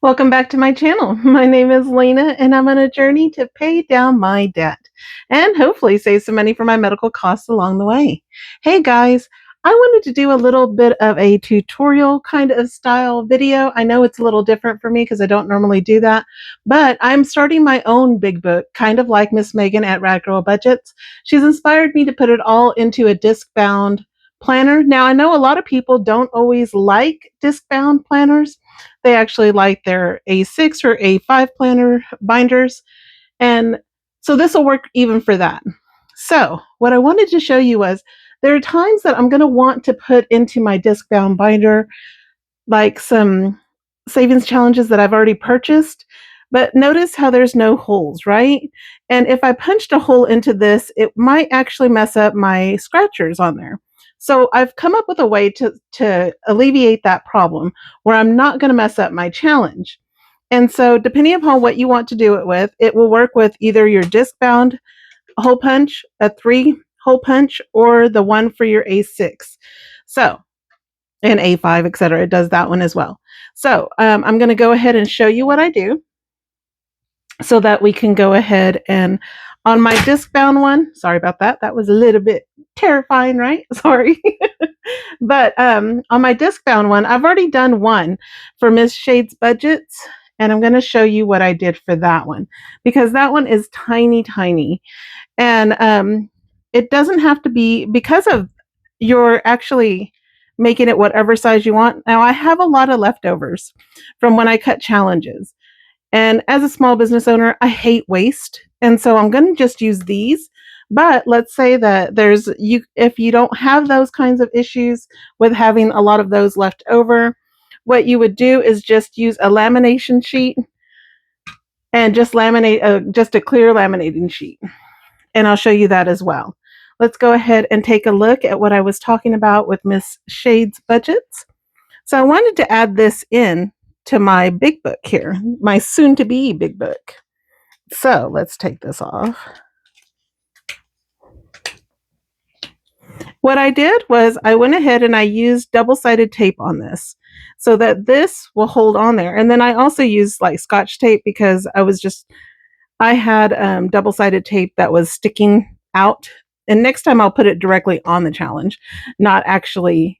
Welcome back to my channel. My name is Lena, and I'm on a journey to pay down my debt and hopefully save some money for my medical costs along the way. Hey guys, I wanted to do a little bit of a tutorial kind of style video. I know it's a little different for me because I don't normally do that, but I'm starting my own big book, kind of like Miss Megan at Rad Girl Budgets. She's inspired me to put it all into a disc bound planner. Now, I know a lot of people don't always like disc bound planners. They actually like their A6 or A5 planner binders. And so this will work even for that. So what I wanted to show you was there are times that I'm going to want to put into my disc bound binder like some savings challenges that I've already purchased. But notice how there's no holes, right? And if I punched a hole into this, it might actually mess up my scratchers on there. So I've come up with a way to alleviate that problem where I'm not going to mess up my challenge. And so depending upon what you want to do it with, it will work with either your disc bound hole punch, a 3-hole punch, or the one for your A6. So, and A5, etc. It does that one as well. So I'm going to go ahead and show you what I do so that we can go ahead and on my disc bound one, sorry about that. That was a little bit terrifying, right? Sorry. But on my disc bound one, I've already done one for Miss Shade's Budgets. And I'm going to show you what I did for that one because that one is tiny, tiny. And it doesn't have to be because of you're actually making it whatever size you want. Now, I have a lot of leftovers from when I cut challenges. And as a small business owner, I hate waste. And so I'm going to just use these. But let's say that if you don't have those kinds of issues with having a lot of those left over, what you would do is just use a lamination sheet and just laminate just a clear laminating sheet. And I'll show you that as well. Let's go ahead and take a look at what I was talking about with Miss Shade's Budgets. So I wanted to add this in to my big book here, my soon-to-be big book. So let's take this off. What I did was I went ahead and I used double-sided tape on this so that this will hold on there. And then I also used like Scotch tape because I had double-sided tape that was sticking out. And next time I'll put it directly on the challenge, not actually,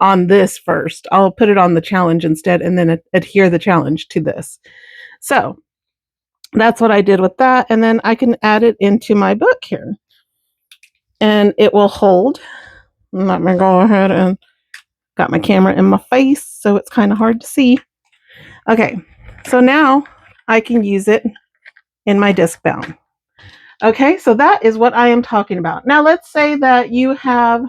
on this first. I'll put it on the challenge instead and then adhere the challenge to this. So that's what I did with that. And then I can add it into my book here. And it will hold. Let me go ahead and got my camera in my face, so it's kind of hard to see. Okay, so now I can use it in my disc bound. Okay, so that is what I am talking about. Now let's say that you have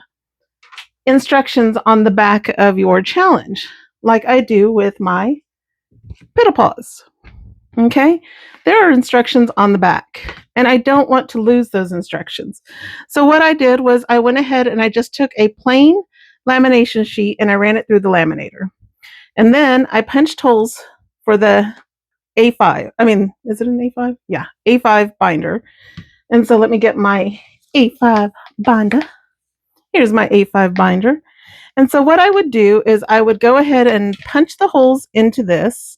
instructions on the back of your challenge, like I do with my piddle paws. Okay, there are instructions on the back, and I don't want to lose those instructions. So what I did was I went ahead and I just took a plain lamination sheet and I ran it through the laminator. And then I punched holes for the A5. I mean, is it an A5? Yeah, A5 binder. And so let me get my A5 binder. Here's my A5 binder. And so what I would do is I would go ahead and punch the holes into this.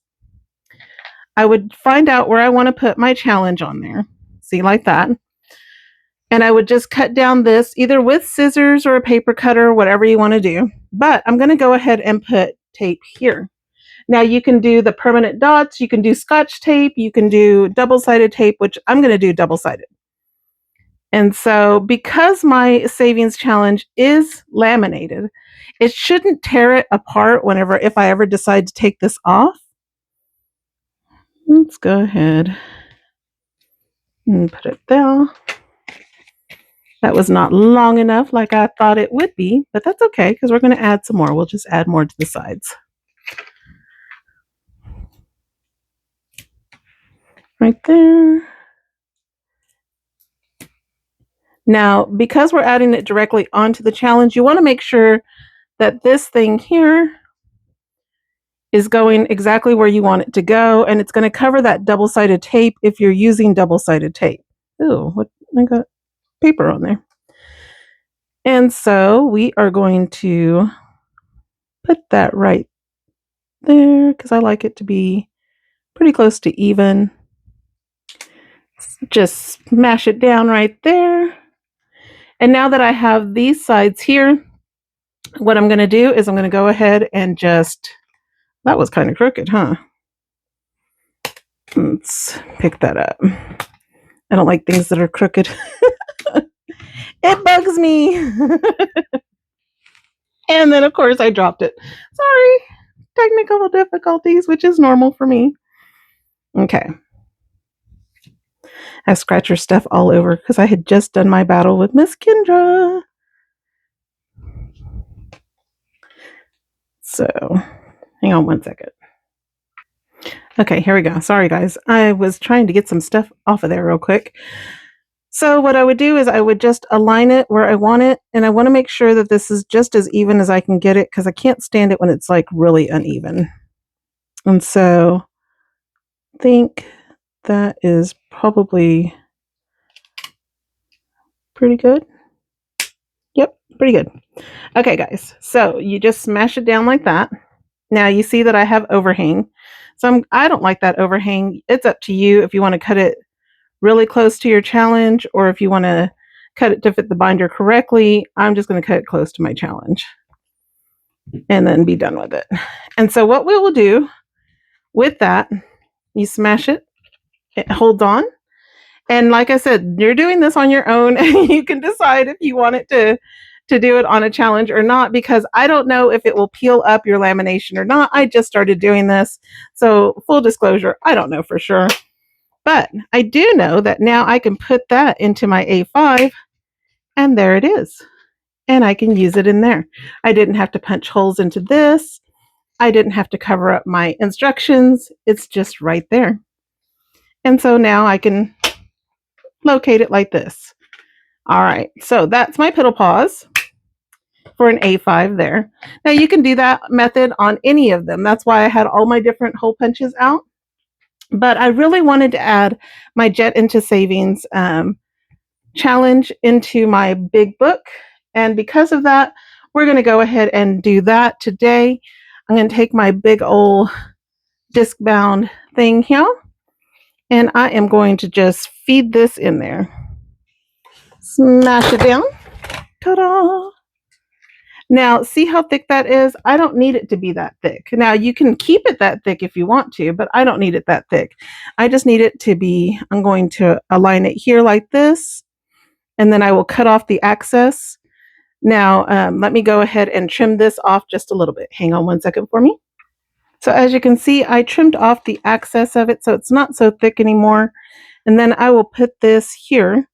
I would find out where I want to put my challenge on there. See, like that. And I would just cut down this either with scissors or a paper cutter, whatever you want to do. But I'm going to go ahead and put tape here. Now you can do the permanent dots, you can do Scotch tape, you can do double-sided tape, which I'm going to do double-sided. And so because my savings challenge is laminated, it shouldn't tear it apart if I ever decide to take this off. Let's go ahead and put it there. That was not long enough like I thought it would be, but that's okay because we're going to add some more. We'll just add more to the sides. Right there. Now, because we're adding it directly onto the challenge, you want to make sure that this thing here is going exactly where you want it to go, and it's going to cover that double-sided tape if you're using double-sided tape. Ooh, I got paper on there. And so we are going to put that right there because I like it to be pretty close to even. Just smash it down right there. And now that I have these sides here, what I'm going to do is I'm going to go ahead and that was kind of crooked, huh? Let's pick that up. I don't like things that are crooked. It bugs me. And then, of course, I dropped it. Sorry. Technical difficulties, which is normal for me. Okay. I have scratcher stuff all over because I had just done my battle with Miss Kendra. So, hang on one second. Okay, here we go. Sorry, guys. I was trying to get some stuff off of there real quick. So what I would do is I would just align it where I want it, and I want to make sure that this is just as even as I can get it because I can't stand it when it's like really uneven. And so I think that is probably pretty good. Yep, pretty good. Okay, guys. So you just smash it down like that. Now you see that I have overhang. So I don't like that overhang. It's up to you if you want to cut it really close to your challenge or if you want to cut it to fit the binder correctly. I'm just going to cut it close to my challenge and then be done with it. And so what we will do with that, you smash it, it holds on. And like I said, you're doing this on your own and you can decide if you want it to do it on a challenge or not, because I don't know if it will peel up your lamination or not. I just started doing this. So full disclosure, I don't know for sure. But I do know that now I can put that into my A5 and there it is. And I can use it in there. I didn't have to punch holes into this. I didn't have to cover up my instructions. It's just right there. And so now I can locate it like this. All right, so that's my piddle paws for an A5 there. Now you can do that method on any of them. That's why I had all my different hole punches out. But I really wanted to add my Jet into Savings challenge into my big book. And because of that, we're going to go ahead and do that today. I'm going to take my big old disc bound thing here and I am going to just feed this in there. Smash it down. Ta-da! Now, see how thick that is? I don't need it to be that thick. Now, you can keep it that thick if you want to, but I don't need it that thick. I just need it to be, I'm going to align it here like this, and then I will cut off the excess. Now, let me go ahead and trim this off just a little bit. Hang on one second for me. So as you can see, I trimmed off the excess of it, so it's not so thick anymore. And then I will put this here,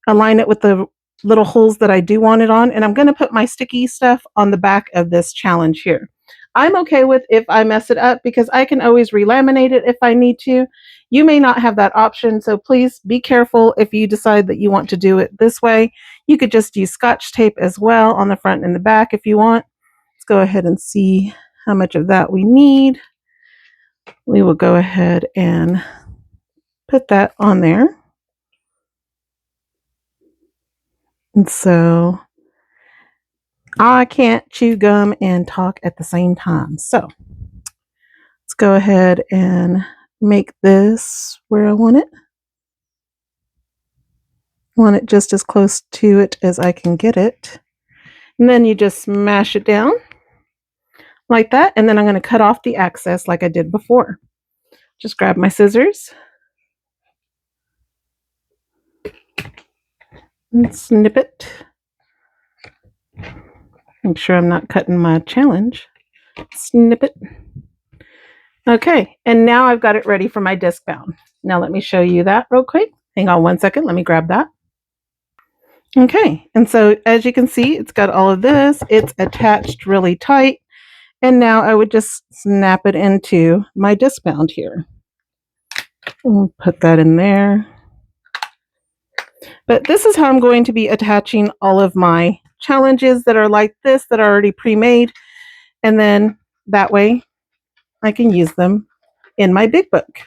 align it with the little holes that I do want it on, and I'm going to put my sticky stuff on the back of this challenge here. I'm okay with if I mess it up because I can always relaminate it if I need to. You may not have that option, so please be careful if you decide that you want to do it this way. You could just use Scotch tape as well on the front and the back if you want. Let's go ahead and see how much of that we need. We will go ahead and put that on there. And so I can't chew gum and talk at the same time. So let's go ahead and make this where I want it. I want it just as close to it as I can get it. And then you just smash it down like that. And then I'm going to cut off the excess like I did before. Just grab my scissors and snip it. Make sure I'm not cutting my challenge. Snip it. Okay, and now I've got it ready for my disc bound. Now let me show you that real quick. Hang on one second. Let me grab that. Okay, and so as you can see, it's got all of this. It's attached really tight. And now I would just snap it into my disc bound here. We'll put that in there. But this is how I'm going to be attaching all of my challenges that are like this, that are already pre-made. And then that way I can use them in my big book.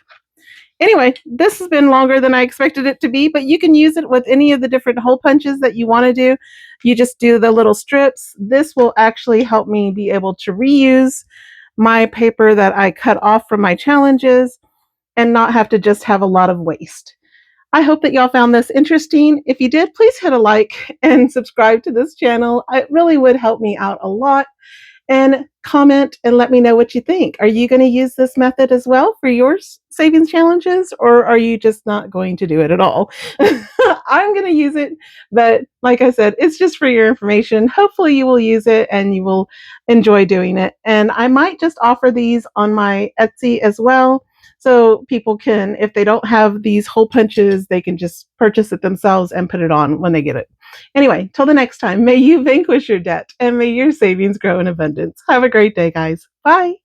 Anyway, this has been longer than I expected it to be, but you can use it with any of the different hole punches that you want to do. You just do the little strips. This will actually help me be able to reuse my paper that I cut off from my challenges and not have to just have a lot of waste. I hope that y'all found this interesting. If you did, please hit a like and subscribe to this channel. It really would help me out a lot. And comment and let me know what you think. Are you going to use this method as well for your savings challenges, or are you just not going to do it at all? I'm going to use it, but like I said, it's just for your information. Hopefully, you will use it and you will enjoy doing it. And I might just offer these on my Etsy as well. So people can, if they don't have these hole punches, they can just purchase it themselves and put it on when they get it. Anyway, till the next time, may you vanquish your debt and may your savings grow in abundance. Have a great day, guys. Bye.